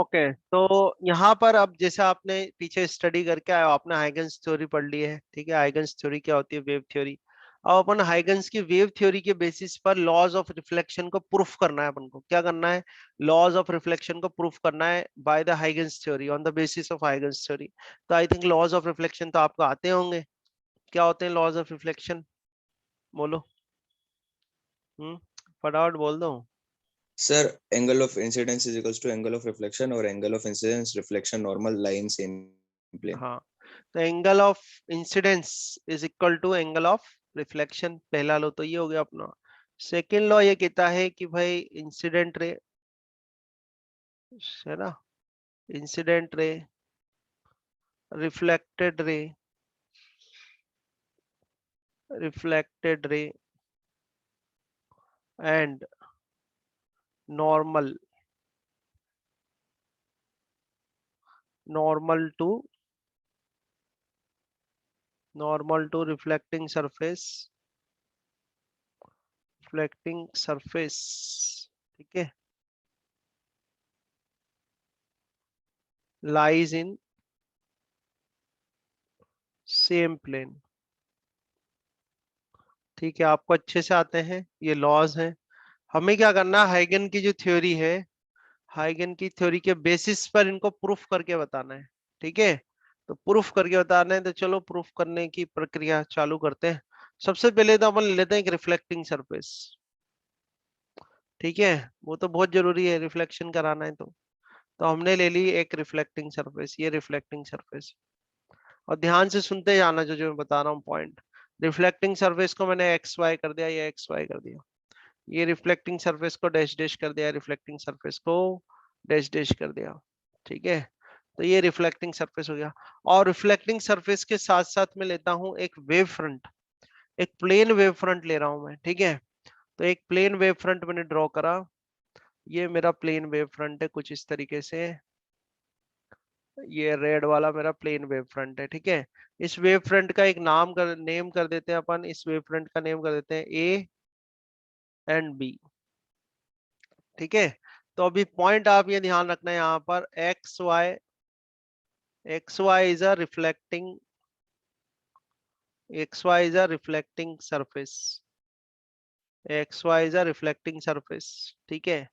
Okay, तो यहाँ पर अब जैसे आपने पीछे स्टडी करके आए हो, आपने हाइगन्स थ्योरी पढ़ ली है, ठीक है। हाइगन्स थ्योरी क्या होती है? Wave theory. अब अपन हाइगन्स की वेव थ्योरी के बेसिस पर लॉज ऑफ रिफ्लेक्शन को प्रूफ करना है। अपन को क्या करना है? लॉज ऑफ रिफ्लेक्शन को प्रूफ करना है by the Huygens theory, on the basis of Huygens theory. तो I think laws of reflection तो आपको आते होंगे। क्या होते हैं लॉज ऑफ रिफ्लेक्शन? बोलो। फटाफट बोल दो। Sir, angle of incidence is equals to angle of reflection, और angle of incidence reflection normal line same plane. हाँ, तो angle of incidence is equal to angle of reflection. पहला लो तो ये हो गया अपना। सेकेंड लॉ ये कहता है कि भाई इंसिडेंट रे, है ना, incident ray, reflected ray, reflected ray and normal, normal to, normal to reflecting surface, reflecting surface, ठीक है, लाइज इन सेम प्लेन। ठीक है, आपको अच्छे से आते हैं ये लॉज हैं। हमें क्या करना है? हाइगन की जो थ्योरी है, हाइगन की थ्योरी के बेसिस पर इनको प्रूफ करके बताना है। ठीक है, तो प्रूफ करके बताना है, तो चलो प्रूफ करने की प्रक्रिया चालू करते हैं। सबसे पहले तो अपन ले लेते हैं एक रिफ्लेक्टिंग सरफेस। ठीक है, वो तो बहुत जरूरी है, रिफ्लेक्शन कराना है तो हमने ले ली एक रिफ्लेक्टिंग सरफेस, ये रिफ्लेक्टिंग सरफेस। और ध्यान से सुनते जाना जो जो मैं बता रहा हूँ पॉइंट। रिफ्लेक्टिंग सरफेस को मैंने एक्स वाई कर दिया, ये एक्स वाई कर दिया। ये रिफ्लेक्टिंग सरफेस को डैश डैश कर दिया, रिफ्लेक्टिंग सरफेस को डैश डैश कर दिया। ठीक है, तो ये रिफ्लेक्टिंग सरफेस हो गया। और रिफ्लेक्टिंग सरफेस के साथ साथ में लेता हूं एक वेव फ्रंट, एक प्लेन वेव फ्रंट ले रहा हूं मैं। ठीक है, तो एक प्लेन वेव फ्रंट मैंने ड्रॉ करा। ये मेरा प्लेन वेव फ्रंट है कुछ इस तरीके से। ये रेड वाला मेरा प्लेन वेव फ्रंट है। ठीक है, इस वेव फ्रंट का एक नेम कर देते हैं अपन। इस वेव फ्रंट का नेम कर देते हैं ए एंड बी। ठीक है, तो अभी पॉइंट आप ये ध्यान रखना है यहाँ पर x y, x y is a reflecting, x y is a reflecting surface, x y is a reflecting surface. ठीक है,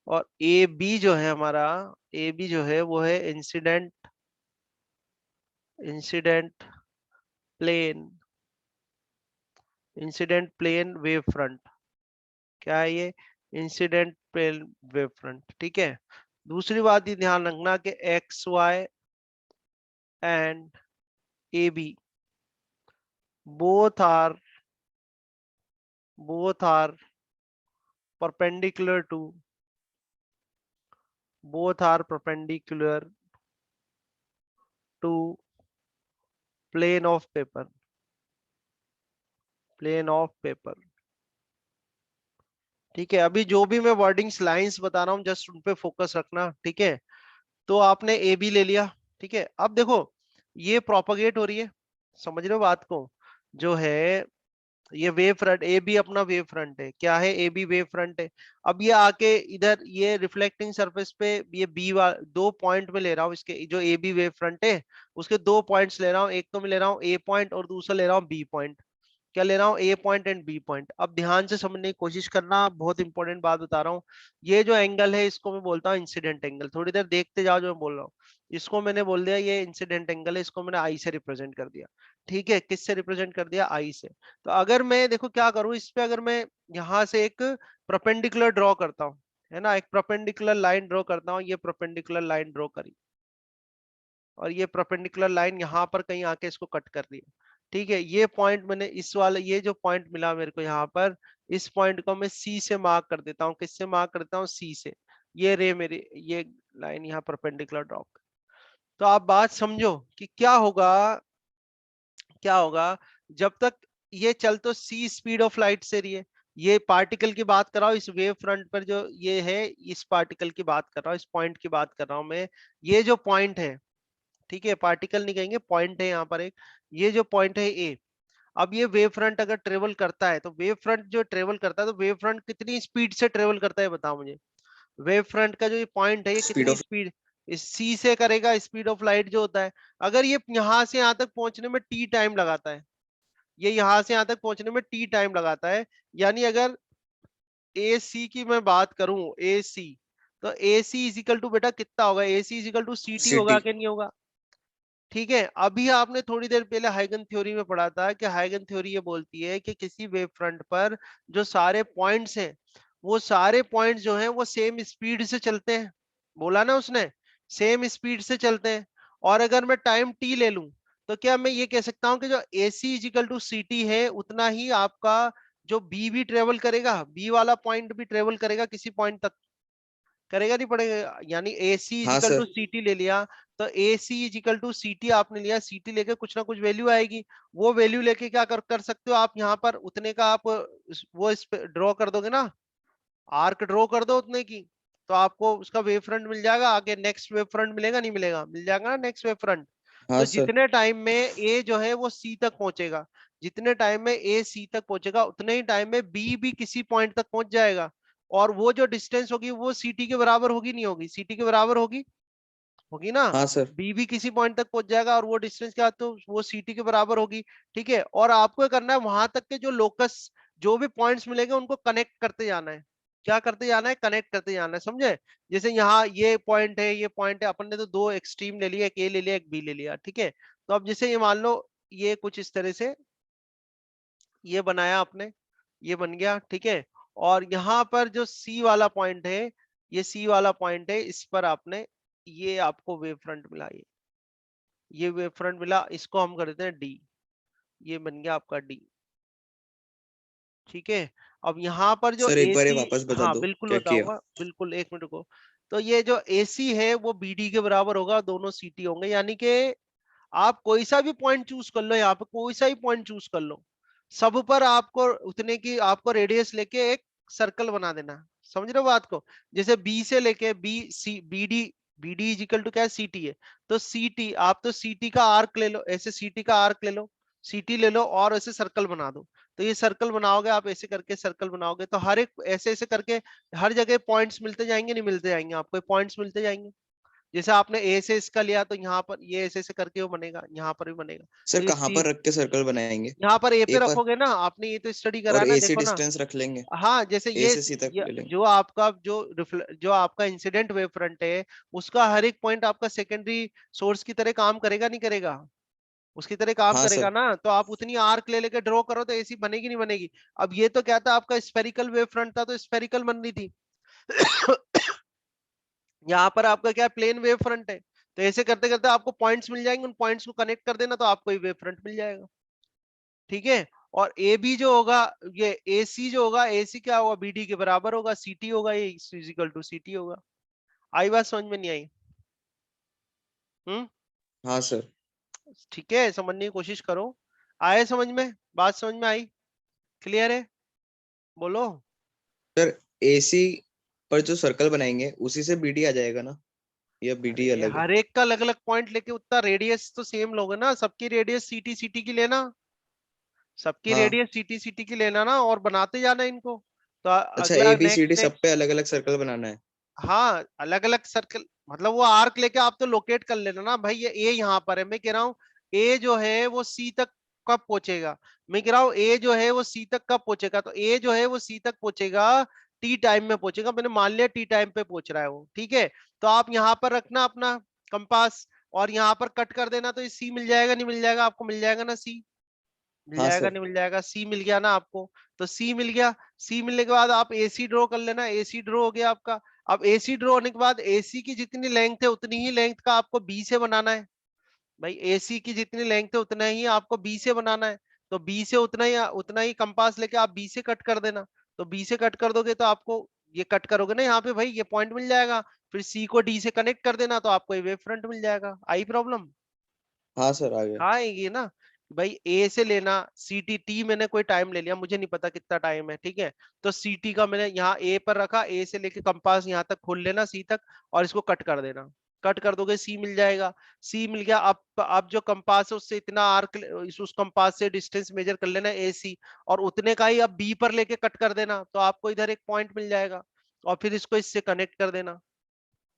और ए बी जो है हमारा, ए बी जो है वो है incident, incident plane, incident plane wave front. क्या है ये? Incident plane wave front. ठीक है, दूसरी बात ये ध्यान रखना कि x y and A B both are, both are perpendicular to, both are perpendicular to plane of paper, plane of paper। ठीक है, अभी जो भी मैं वर्डिंग्स लाइंस बता रहा हूँ जस्ट उन पे फोकस रखना। ठीक है, तो आपने ए बी ले लिया। ठीक है, अब देखो ये प्रोपगेट हो रही है, समझ रहे हो बात को? जो है ये वेव फ्रंट, ए बी अपना वेव फ्रंट है। क्या है? ए बी वेव फ्रंट है। अब ये आके इधर ये रिफ्लेक्टिंग सरफेस पे ये बी दो पॉइंट में ले रहा हूँ, इसके जो ए बी वेव फ्रंट है उसके दो पॉइंट्स ले रहा हूँ। एक तो मैं ले रहा हूँ ए पॉइंट और दूसरा ले रहा हूँ बी पॉइंट। क्या ले रहा हूँ? ए पॉइंट एंड बी पॉइंट। अब ध्यान से समझने की कोशिश करना, बहुत इंपॉर्टेंट बात बता रहा हूँ। ये जो एंगल है इसको मैं बोलता हूँ इंसिडेंट एंगल। थोड़ी देर देखते जाओ जो मैं बोल रहा हूँ। इसको मैंने बोल दिया ये इंसिडेंट एंगल है, इसको मैंने आई से रिप्रेजेंट कर दिया। ठीक है, किससे रिप्रेजेंट कर दिया? आई से। तो अगर मैं देखो क्या करूं इस पे, अगर मैं यहाँ से एक परपेंडिकुलर ड्रॉ करता हूँ, है ना, एक परपेंडिकुलर लाइन ड्रॉ करता हूँ, ये परपेंडिकुलर लाइन ड्रॉ करी और ये परपेंडिकुलर लाइन यहाँ पर कहीं आके इसको कट कर दिया। ठीक है, ये पॉइंट मैंने इस वाले, ये जो पॉइंट मिला मेरे को यहाँ पर, इस पॉइंट को मैं सी से मार्क कर देता हूँ। किससे मार्क कर देता हूँ? सी से। ये रे मेरी ये लाइन यहाँ परपेंडिकुलर ड्रॉ। तो आप बात समझो कि क्या होगा, क्या होगा जब तक ये चल तो सी स्पीड ऑफ लाइट से रही है। ये पार्टिकल की बात कर रहा हूँ, इस वेव फ्रंट पर जो ये है, इस पार्टिकल की बात कर रहा हूँ, इस पॉइंट की बात कर रहा हूँ मैं। ये जो पॉइंट है, ठीक है, पार्टिकल नहीं कहेंगे, पॉइंट है यहाँ पर एक, ये जो पॉइंट है ए। अब ये वेव फ्रंट अगर ट्रेवल करता है, तो वेव फ्रंट जो ट्रेवल करता है, तो वेव फ्रंट कितनी स्पीड से ट्रेवल करता है बताओ मुझे। वेव फ्रंट का जो ये पॉइंट है ये स्पीड कितनी ऑफ स्पीड, इस सी से करेगा स्पीड ऑफ लाइट जो होता है। अगर ये यहां से यहां तक पहुंचने में टी टाइम लगाता है, ये यहां से यहां तक पहुंचने में टी टाइम लगाता है, यानी अगर ए सी की मैं बात करूं, ए सी, तो ए सी इजिकल टू बेटा कितना होगा, ए C equal to C T होगा सिटी। कि नहीं होगा। ठीक है, अभी आपने थोड़ी देर पहले हाइगन थ्योरी में पढ़ा था कि हाइगन थ्योरी ये बोलती है कि किसी वेव फ्रंट पर जो सारे पॉइंट्स हैं, वो सारे पॉइंट्स जो हैं वो सेम स्पीड से चलते हैं, बोला ना उसने, सेम स्पीड से चलते हैं। और अगर मैं टाइम टी ले लूं, तो क्या मैं ये कह सकता हूं कि जो ए C equal to C T है, उतना ही आपका जो बी भी ट्रेवल करेगा, बी वाला पॉइंट भी ट्रेवल करेगा किसी पॉइंट तक, करेगा नहीं पड़ेगा, यानी ए सी हाँ equal to sir. C T ले लिया, तो A C equal to C T आपने लिया, सी टी लेके कुछ ना कुछ वैल्यू आएगी, वो वैल्यू लेके क्या कर सकते हो आप यहाँ पर उतने का आप वो ड्रॉ कर दोगे ना, आर्क ड्रॉ कर दो उतने की, तो आपको उसका वेव फ्रंट मिल जाएगा, आगे नेक्स्ट वेव फ्रंट मिलेगा नहीं मिलेगा, मिल जाएगा ना नेक्स्ट वेव फ्रंट। हाँ तो सर। जितने टाइम में ए जो है वो सी तक पहुंचेगा, जितने टाइम में ए सी तक पहुंचेगा, उतने ही टाइम में बी भी किसी पॉइंट तक पहुंच जाएगा, और वो जो डिस्टेंस होगी वो सी टी के बराबर होगी नहीं होगी, सी टी के बराबर होगी, होगी ना। हाँ सर। बी भी किसी पॉइंट तक पहुंच जाएगा और वो डिस्टेंस क्या, तो वो सी टी के बराबर होगी। ठीक है, और आपको करना है वहां तक के जो लोकस, जो भी पॉइंट्स मिलेंगे उनको कनेक्ट करते जाना है, क्या करते जाना है, कनेक्ट करते जाना है, समझे। जैसे यहाँ ये पॉइंट है, ये पॉइंट है, अपन ने तो दो एक्सट्रीम ले लिया, एक ए ले लिया एक बी ले लिया, ठीक है। तो अब जैसे ये मान लो ये कुछ इस तरह से ये बनाया आपने, ये बन गया, ठीक है। और यहाँ पर जो सी वाला पॉइंट है, ये सी वाला पॉइंट है, इस पर आपने ये आपको वेव फ्रंट मिला, ये वेव फ्रंट मिला, इसको हम कर देते हैं डी, ये बन गया आपका डी। ठीक है, अब यहाँ पर जो सर एक बार ये एसी, वापस बता हाँ दो बिल्कुल क्या किया। बताऊंगा, बिल्कुल एक मिनट को। तो ये जो एसी है वो बीडी के बराबर होगा, दोनों सीटी होंगे, यानी कि आप कोई सा भी पॉइंट चूज कर लो, यहाँ पे कोई सा भी पॉइंट चूज कर लो, सब पर आपको उतने की आपको रेडियस लेके एक सर्कल बना देना, समझ रहे हो बात को। जैसे बी से लेके B C B D, B D equal to क्या है, सी टी है, तो सी टी आप तो सी टी का आर्क ले लो, ऐसे सी टी का आर्क ले लो, सी टी ले लो और ऐसे सर्कल बना दो। तो ये सर्कल बनाओगे आप, ऐसे करके सर्कल बनाओगे, तो हर एक ऐसे ऐसे करके हर जगह पॉइंट्स मिलते जाएंगे, नहीं मिलते जाएंगे, आपको पॉइंट्स मिलते जाएंगे। जैसे आपने ए से इसका लिया, तो यहाँ पर ये ऐसे ऐसे करके वो बनेगा, यहाँ पर भी बनेगा। सर तो ये कहाँ सी पर रख के सर्कल बनाएंगे। यहाँ पर ए ए पे पर। रखोगे ना, आपने ये तो स्टडी करा और है ना, ए से देखो ना। डिस्टेंस रख लेंगे। हाँ, जैसे ए से सी तक ये ले लेंगे। जो आपका जो आपका इंसिडेंट वेव फ्रंट है, उसका हर एक पॉइंट आपका सेकेंडरी सोर्स की तरह काम करेगा नहीं करेगा, उसकी तरह काम हाँ करेगा सर। ना। तो आप उतनी आर्क ले लेके ड्रॉ करो तो ऐसी बनेगी नहीं बनेगी। अब ये तो क्या था, आपका स्फेरिकल वेव फ्रंट था, तो स्फेरिकल बन रही थी। यहाँ पर आपका क्या प्लेन वेव फ्रंट है, तो ऐसे करते करते आपको पॉइंट्स मिल जाएंगे, उन पॉइंट्स को कनेक्ट कर देना, तो आपको ये वेव फ्रंट मिल जाएगा। ठीक है, और ए बी जो होगा, ये ए सी जो होगा, ए सी क्या होगा, बी डी के बराबर होगा, सी टी होगा, ये इजिकल टू सी टी होगा। आई बात समझ में नहीं आई? हम्म, हाँ सर। ठीक है, समझने की कोशिश करो। आए समझ में, बात समझ में आई, क्लियर है, बोलो। सर एसी पर जो सर्कल बनाएंगे उसी से बीडी आ जाएगा ना, या बीडी अरे अलग है। हर एक का अलग अलग पॉइंट लेके उतना रेडियस तो सेम लोगे ना, सबकी रेडियस सीटी सीटी की लेना, सबकी हाँ। रेडियस सीटी सीटी की लेना ना, और बनाते जाना इनको। तो अच्छा अगला A B C next D सब नेक्स्ट, पे अलग अलग सर्कल बनाना है। हाँ अलग अलग सर्कल, मतलब वो आर्क लेके आप तो लोकेट कर लेना ना भाई, ये ए यहाँ पर है, मैं कह रहा हूँ ए जो है वो सी तक कब पहुंचेगा, मैं कह रहा हूँ ए जो है वो सी तक कब पहुंचेगा, तो ए जो है वो सी तक पहुंचेगा टी टाइम में पहुंचेगा, मैंने मान लिया टी टाइम पे पहुंच रहा है वो, ठीक है। तो आप यहाँ पर रखना अपना कंपास, और यहाँ पर कट कर देना, तो ये सी मिल जाएगा नहीं मिल जाएगा, आपको मिल जाएगा ना सी, मिल हाँ जाएगा सर। नहीं मिल जाएगा, सी मिल गया ना आपको। तो सी मिल गया, सी मिलने के बाद आप एसी ड्रॉ कर लेना, एसी ड्रॉ हो गया आपका। अब एसी ड्रॉ होने के बाद एसी की जितनी लेंथ है उतनी ही लेंथ का आपको बी से बनाना है, भाई एसी की जितनी लेंथ है उतना ही आपको बी से बनाना है। तो बी से उतना ही कंपास लेके आप बी से कट कर देना। तो बी से कट कर दोगे तो आपको ये कट करोगे ना यहाँ पे, भाई ये पॉइंट मिल जाएगा, फिर सी को डी से कनेक्ट कर देना, तो आपको ये वेव फ्रंट मिल जाएगा। आई प्रॉब्लम? हाँ सर आ गया। हाँ आएगी ना। भाई ए से लेना, सी टी टी मैंने कोई टाइम ले लिया, मुझे नहीं पता कितना टाइम है, ठीक है। तो सी टी का मैंने यहाँ ए पर रखा, ए से लेके कंपास यहाँ तक खोल लेना सी तक, और इसको कट कर देना, कट कर दोगे सी मिल जाएगा। सी मिल गया, अब जो कंपास है उससे इतना आर्क, उस कंपास से डिस्टेंस मेजर कर लेना ए सी, और उतने का ही अब बी पर लेके कट कर देना, तो आपको इधर एक पॉइंट मिल जाएगा, और फिर इसको इससे कनेक्ट कर देना।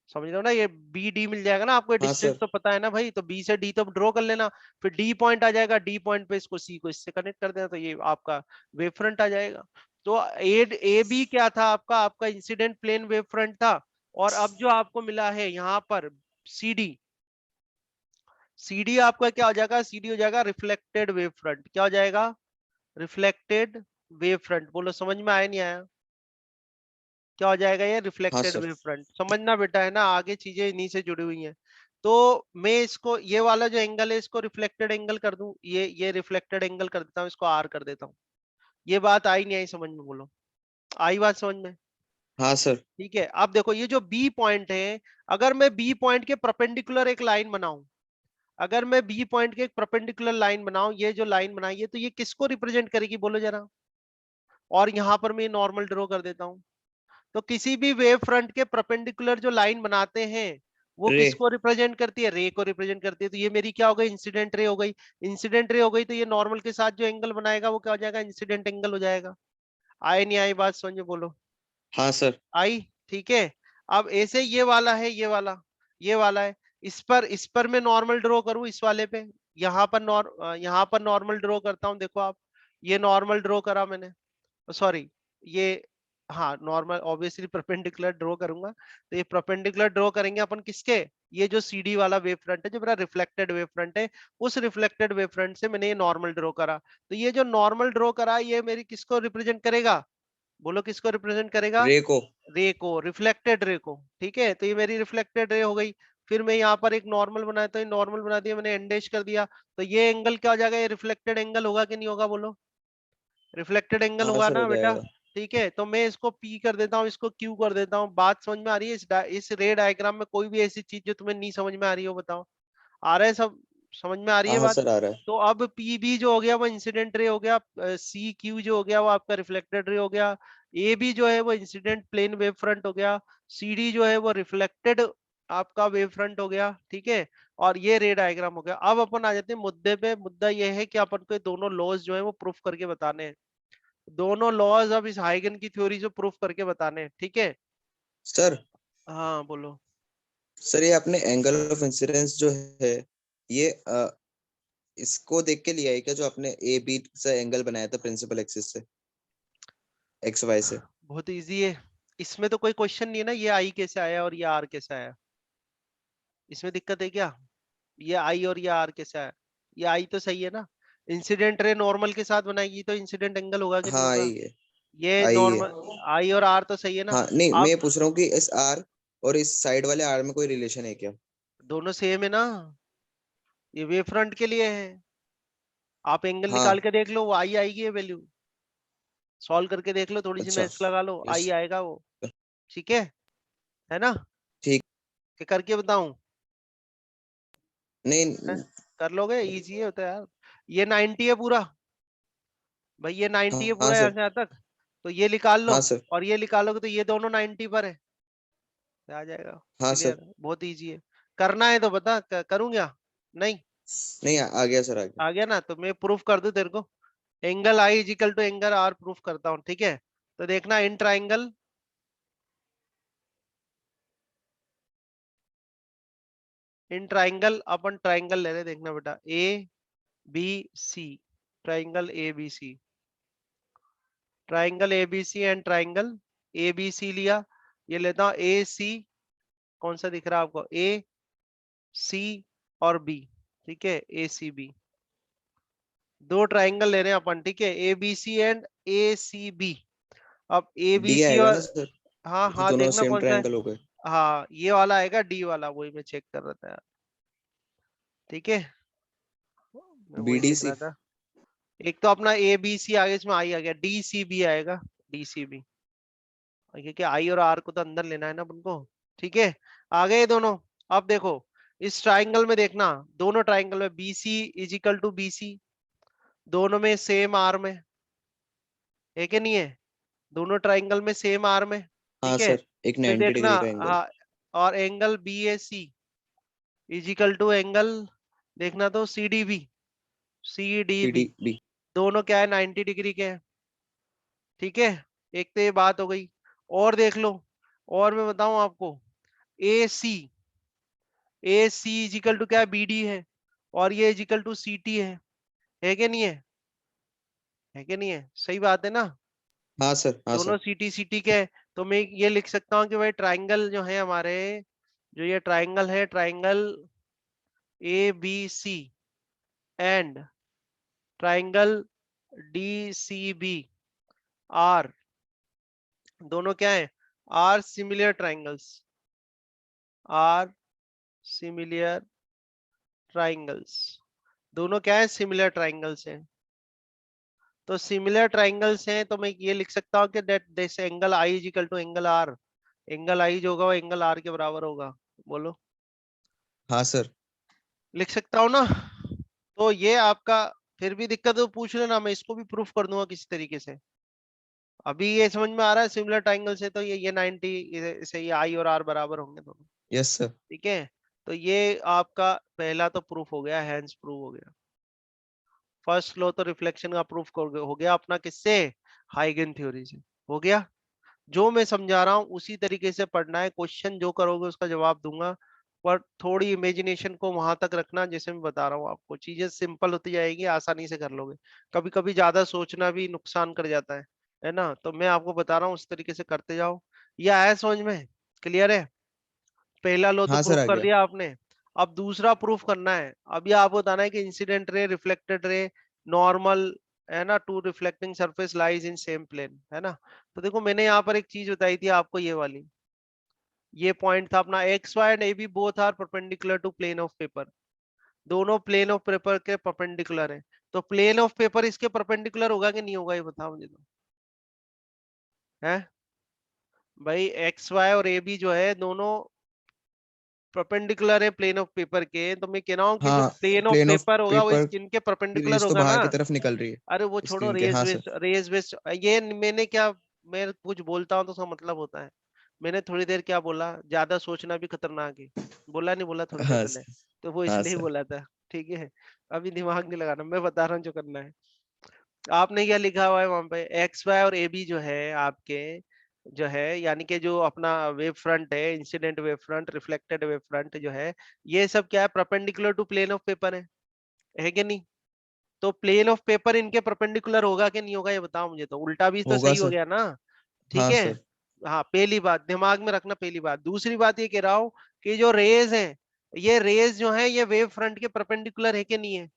समझ रहे हो ना, ये बी डी मिल जाएगा ना आपको, हाँ डिस्टेंस सर। तो पता है ना भाई, तो बी से डी तो ड्रॉ कर लेना, फिर डी पॉइंट आ जाएगा, डी पॉइंट पे इसको सी को इससे कनेक्ट कर देना, तो ये आपका वेव फ्रंट आ जाएगा। तो ए बी क्या था आपका, आपका इंसिडेंट प्लेन वेव फ्रंट था। और अब जो आपको मिला है यहाँ पर सी डी, सी डी आपका क्या हो जाएगा, सी डी हो जाएगा रिफ्लेक्टेड वेव फ्रंट। क्या हो जाएगा, रिफ्लेक्टेड वेव फ्रंट। बोलो समझ में आया नहीं आया, क्या हो जाएगा ये, हाँ रिफ्लेक्टेड सर। Wave front. समझना बेटा, है ना, आगे चीजें इन्हीं से जुड़ी हुई हैं। तो मैं इसको ये वाला जो एंगल है इसको रिफ्लेक्टेड एंगल कर दूं, ये रिफ्लेक्टेड एंगल कर देता हूँ, इसको आर कर देता हूँ। ये बात आई नहीं आई समझ में, बोलो आई बात समझ में। हाँ सर। ठीक है, अब देखो ये जो बी पॉइंट है, अगर मैं बी पॉइंट के परपेंडिकुलर एक लाइन बनाऊं, अगर मैं बी पॉइंट के एक परपेंडिकुलर लाइन बनाऊं, ये जो लाइन बनाई है तो ये किसको रिप्रेजेंट करेगी बोलो जरा। और यहां पर मैं नॉर्मल ड्रॉ कर देता हूं। तो किसी भी वेव फ्रंट के परपेंडिकुलर जो लाइन बनाते हैं वो रे। किसको रिप्रेजेंट करती है, रे को रिप्रेजेंट करती है। तो ये मेरी क्या हो गई, इंसिडेंट रे हो गई। इंसिडेंट रे हो गई तो ये नॉर्मल के साथ जो एंगल बनाएगा वो क्या हो जाएगा, इंसिडेंट एंगल हो जाएगा। आए नहीं आई बात समझ में, बोलो हाँ सर। आई। ठीक है, अब ऐसे ये वाला है, ये वाला, ये वाला है, इस पर मैं नॉर्मल ड्रॉ करूं, इस वाले पे, यहाँ पर नॉर्मल ड्रॉ करता हूं, देखो आप, ये नॉर्मल ड्रॉ करा मैंने, सॉरी ये, हाँ नॉर्मल ऑब्वियसली परपेंडिकुलर ड्रॉ करूंगा। तो ये परपेंडिकुलर ड्रॉ करेंगे अपन किसके, ये जो सीडी वाला वेव फ्रंट है, जो मेरा रिफ्लेक्टेड वेव फ्रंट है, उस रिफ्लेक्टेड वेव फ्रंट से मैंने ये नॉर्मल ड्रॉ करा। तो ये जो नॉर्मल ड्रॉ करा ये मेरी किसको रिप्रेजेंट करेगा, बोलो किसको रिप्रेजेंट करेगा, रे को। रे को, रिफ्लेक्टेड रे को। ठीक है, तो ये मेरी रिफ्लेक्टेड रे हो गई। फिर मैं यहाँ पर एक नॉर्मल बनाया, तो ये नॉर्मल बना दिया मैंने, एंडेज कर दिया। तो ये एंगल क्या हो जाएगा, ये रिफ्लेक्टेड एंगल होगा कि नहीं होगा बोलो, रिफ्लेक्टेड एंगल हाँ होगा सर, हो ना बेटा। जाएगा। ठीक है, तो मैं इसको P कर देता हूँ, इसको Q कर देता हूँ। बात समझ में आ रही है, इस रे डायग्राम में कोई भी ऐसी चीज जो तुम्हें नहीं समझ में आ रही हो बताओ, आ रहा है सब, समझ में आ रही हाँ है हाँ बात। सर, आ रहा है। तो अब पी बी जो हो गया वो इंसिडेंट रे हो गया, सी क्यू जो हो गया वो आपका रिफ्लेक्टेड रे हो गया, ए बी जो है वो इंसिडेंट प्लेन वेव फ्रंट हो गया, सी डी जो है वो रिफ्लेक्टेड आपका वेव फ्रंट हो गया। ठीक है, और ये रे डायग्राम हो गया। अब अपन आ जाते हैं मुद्दे पे। मुद्दा ये है कि अपन को ये दोनों लॉज जो है वो प्रूफ करके बताने हैं, दोनों लॉज अब इस हाइगन की थ्योरी से प्रूफ करके बताने हैं। ठीक है, सर। हाँ बोलो। सर, ये आपने एंगल ऑफ इंसिडेंस जो है, ये इसको देख के लिया है क्या, जो आपने ए बी से एंगल बनाया था प्रिंसिपल एक्सिस से, एक्स वाई से? बहुत इजी है, इसमें तो कोई क्वेश्चन नहीं है ना, ये आई कैसे आया और ये आर कैसे आया, इसमें दिक्कत है क्या, ये आई और ये आर कैसे आया, ये आई तो सही है ना, इंसिडेंट रे नॉर्मल के साथ बनाएगी तो इंसिडेंट एंगल होगा कि नहीं हाँ, होगा, आई है। ये आई है। नॉर्मल, आई और आर तो सही है ना। हाँ, नहीं, मैं अब ये पूछ रहा हूँ कि इस आर और इस साइड वाले आर में कोई रिलेशन है क्या? दोनों सेम है ना, ये वेव फ्रंट के लिए है, आप एंगल निकाल हाँ। के देख लो वो आई आएगी ये वैल्यू, सॉल्व करके देख लो, थोड़ी सी अच्छा। मैथ्स लगा लो, यस। आई आएगा वो। ठीक है ना, ठीक। कि करके बताऊं, है? नहीं। कर लोगे, इजी है होता है यार। ये 90 है पूरा, भाई ये 90 है हाँ पूरा यहाँ सर। से यहाँ तक, तो ये निकाल लो, हाँ सर। और ये निकालोगे तो ये दोनों 90 पर है, आ जाएगा। हाँ सर। क्लियर, बहुत इजी है, करना है तो बता, करूँ क्या, नहीं, नहीं, आ गया सर, आ गया। आ गया ना, तो मैं प्रूफ कर दूं तेरे को, angle I is equal to angle R proof करता हूँ। ठीक है, तो देखना इन ट्राइंगल, इन ट्राइंगल अपन ट्राइंगल ले रहे, देखना बेटा, A B C, triangle A B C, triangle A B C and triangle A B C लिया, ये लेता हूँ ए सी, कौन सा दिख रहा है आपको, ए सी और बी। ठीक है, ए सी बी, दो ट्राइंगल ले रहे हैं अपन। ठीक है, A B C and A C B. अब ए बी डी सी आएगा और, ना सर? हाँ तो हाँ दोनों देखना सेम कौन सा है, ट्रायंगल हो गए। हाँ ये वाला आएगा डी वाला, वही मैं चेक कर रहा था यार। ठीक है, मैं बी वही डी देख सी। रहा था, एक तो अपना ए बी सी आगे, इसमें आई आ गया, डी सी बी आएगा, डी सी बी, क्योंकि आई और आर को तो अंदर लेना है ना अपन को। ठीक है, आ गए दोनों। अब देखो इस ट्राइंगल में देखना, दोनों ट्राइंगल में B C is equal to B C, दोनों में सेम आर में है कि नहीं है, दोनों ट्राइंगल में सेम आर में। हाँ ठीक है, सर, एक फिर 90 देखना, डिग्री का एंगल। हाँ, और angle B A C is equal to angle, देखना तो C D B, C D C D B, B. दोनों क्या है 90 डिग्री के हैं। ठीक है, एक तो ये बात हो गई, और देख लो, और मैं बताऊं आपको, ए सी इजिकल टू क्या है, बी डी है, और ये इजिकल टू सी टी है कि नहीं है कि नहीं है, सही बात है ना, हाँ सर, हाँ दोनों सर। सी टी के हैं। तो मैं ये लिख सकता हूँ कि भाई ट्राइंगल जो है हमारे, जो ये ट्राइंगल है, triangle A B C and triangle D C B are, दोनों क्या है, are similar triangles, are similar triangles, दोनों क्या है, सिमिलर ट्राइंगल्स हैं। तो सिमिलर ट्राइंगल्स हैं तो मैं ये लिख सकता हूँ कि that this angle I is equal to angle R, angle I जो होगा वो एंगल आर के बराबर होगा। बोलो, हाँ सर। लिख सकता हूँ ना। तो ये आपका, फिर भी दिक्कत हो पूछ लेना, मैं इसको भी प्रूफ कर दूंगा किसी तरीके से। अभी ये समझ में आ रहा है, सिमिलर ट्राइंगल से तो ये 90 से ये आई और आर बराबर होंगे दोनों, यस सर। ठीक है। तो ये आपका पहला तो प्रूफ हो गया, हैंस प्रूफ हो गया। फर्स्ट लॉ तो रिफ्लेक्शन का प्रूफ हो गया अपना, किससे, हाइगन थ्योरी से हो गया। जो मैं समझा रहा हूँ उसी तरीके से पढ़ना है, क्वेश्चन जो करोगे उसका जवाब दूंगा, पर थोड़ी इमेजिनेशन को वहां तक रखना, जैसे मैं बता रहा हूँ आपको, चीजें सिंपल होती जाएगी, आसानी से कर लोगे। कभी कभी ज्यादा सोचना भी नुकसान कर जाता है ना, तो मैं आपको बता रहा हूँ उस तरीके से करते जाओ। ये आया समझ में, क्लियर है। पहला लो तो हाँ सर, प्रूफ आ कर गया। दिया आपने। अब दूसरा प्रूफ करना है। अब ये आपको बताना है कि इंसिडेंट रे, रिफ्लेक्टेड रे, नॉर्मल, है ना, to reflecting surface lies in same plane, है ना। तो देखो मैंने यहाँ पर एक चीज बताई थी आपको, ये वाली, ये पॉइंट था अपना, x y and A B both are perpendicular to plane of paper, दोनों प्लेन ऑफ पेपर के परपेंडिकुलर है। तो प्लेन ऑफ पेपर इसके परपेंडिकुलर होगा कि नहीं होगा, ये बताओ मुझे तो, है भाई, एक्स वाई और ए बी जो है दोनों परपेंडिकुलर है प्लेन ऑफ पेपर के, तो मैं कह रहा हूँ कि जो हाँ, plane of plane of paper होगा वो पेपर इनके की परपेंडिकुलर रेस तो होगा ना। बाहर की तरफ निकल रही है अरे वो छोड़ो, स्क्रीन के। हाँ सर। रेज वेस्ट, ये मैंने क्या, मैं कुछ बोलता हूँ तो उसका मतलब होता है। मैंने थोड़ी देर क्या बोला, ज्यादा सोचना भी खतरनाक है, बोला नहीं बोला थोड़ी देर हाँ पहले, सर। तो वो हाँ इसलिए सर। बोला था, ठीक है। अभी दिमाग नहीं लगाना, मैं बता रहा हूँ जो करना है। आपने क्या लिखा हुआ है वहां पे, एक्स वाई और ए बी जो है आपके, जो है यानी कि जो अपना वेव फ्रंट है, incident wave front, reflected wave front जो है, ये सब क्या है, perpendicular to plane of paper है कि नहीं। तो प्लेन ऑफ पेपर इनके परपेंडिकुलर होगा कि नहीं होगा, ये बताओ मुझे, तो उल्टा भी तो होगा सही हो सर। गया ना, ठीक हाँ है। सर। हाँ, पहली बात दिमाग में रखना, पहली बात। दूसरी बात ये कह रहा हूँ कि जो रेज है, ये रेज जो है ये वेव फ्रंट के परपेंडिकुलर है कि नहीं है,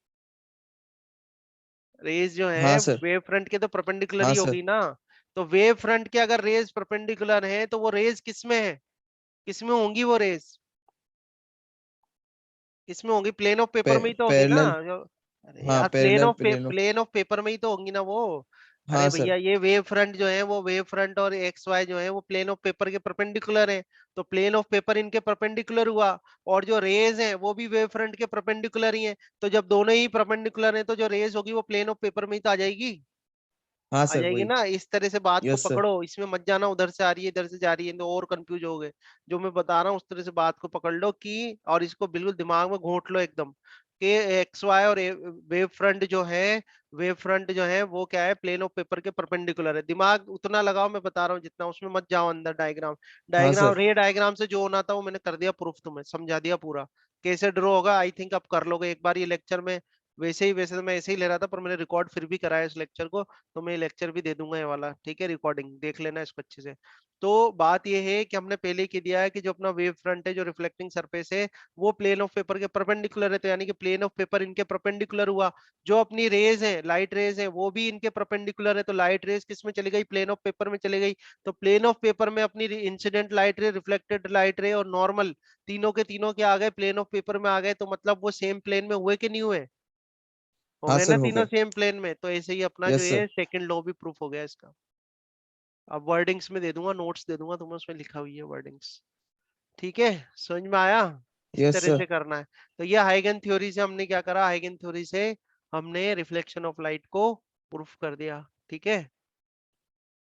रेज जो हाँ है सर। वेव फ्रंट के तो परपेंडिकुलर हाँ ही सर। होगी ना। तो वेव फ्रंट के अगर रेज परपेंडिकुलर है तो वो रेज किस में है, किस में होंगी वो रेज, किसमें होंगी, प्लेन ऑफ पेपर में ही तो होंगी ना। पैरेलल। अरे हाँ, यार, parallel plane of. Plane of paper में ही तो होंगी ना वो। अरे हाँ भैया, सर। ये वेव फ्रंट जो है, वो वेव फ्रंट और एक्स वाई जो है वो प्लेन ऑफ पेपर के परपेंडिकुलर है। तो प्लेन ऑफ पेपर इनके परपेंडिकुलर हुआ, और जो रेज हैं वो भी वेव फ्रंट के परपेंडिकुलर ही है। तो जब दोनों ही परपेंडिकुलर हैं तो जो रेज होगी वो प्लेन ऑफ पेपर में ही तो आ जाएगी, हाँ आ सर, जाएगी वही। ना। इस तरह से बात को यस सर। पकड़ो, इसमें मत जाना उधर से आ रही है इधर से जा रही है तो और कंफ्यूज हो गए। जो मैं बता रहा हूँ उस तरह से बात को पकड़ लो कि, और इसको बिल्कुल दिमाग में घोट लो एकदम, कि एक्स वाई और वेव फ्रंट जो है, वेव फ्रंट जो है वो क्या है, प्लेन ऑफ पेपर के परपेंडिकुलर है। दिमाग उतना लगाओ, मैं बता रहा हूँ जितना, उसमें मत जाओ अंदर डायग्राम, हाँ डायग्राम सर। रे डायग्राम से जो होना था वो मैंने कर दिया प्रूफ, तुम्हें समझा दिया पूरा कैसे ड्रॉ होगा। आई थिंक अब कर लोगे एक बार ये लेक्चर में। वैसे तो मैं ऐसे ही ले रहा था, पर मैंने रिकॉर्ड फिर भी कराया इस लेक्चर को, तो मैं लेक्चर भी दे दूंगा ये वाला, ठीक है, रिकॉर्डिंग देख लेना इसको अच्छे से। तो बात ये है कि हमने पहले ही दिया है कि जो अपना वेव फ्रंट है, जो रिफ्लेक्टिंग सरफेस है, वो प्लेन ऑफ पेपर के परपेंडिकुलर है, तो यानी कि प्लेन ऑफ पेपर इनके परपेंडिकुलर हुआ। जो अपनी रेज है, लाइट रेज है, वो भी इनके परपेंडिकुलर है, तो लाइट रेज किस में चली गई, प्लेन ऑफ पेपर में चली गई। तो प्लेन ऑफ पेपर में अपनी इंसिडेंट लाइट रे, रिफ्लेक्टेड लाइट रे और नॉर्मल, तीनों के तीनों के आ गए प्लेन ऑफ पेपर में आ गए, तो मतलब वो सेम प्लेन में हुए कि नहीं हुए, हो हाँ गए सर, ना हो तीनों गए। सेम प्लेन में। तो ऐसे ही अपना जो यस सर। है सेकंड लॉ भी प्रूफ हो गया इसका। अब वर्डिंग्स में दे दूंगा, नोट्स दे दूंगा तुम्हें, उसमें लिखा हुई है वर्डिंग्स, ठीक है, समझ में आया। इस यस तरह सर। से करना है। तो ये हाइगन थ्योरी से हमने क्या करा, हाइगन थ्योरी से हमने रिफ्लेक्शन ऑफ लाइट को प्रूफ कर दिया, ठीक है।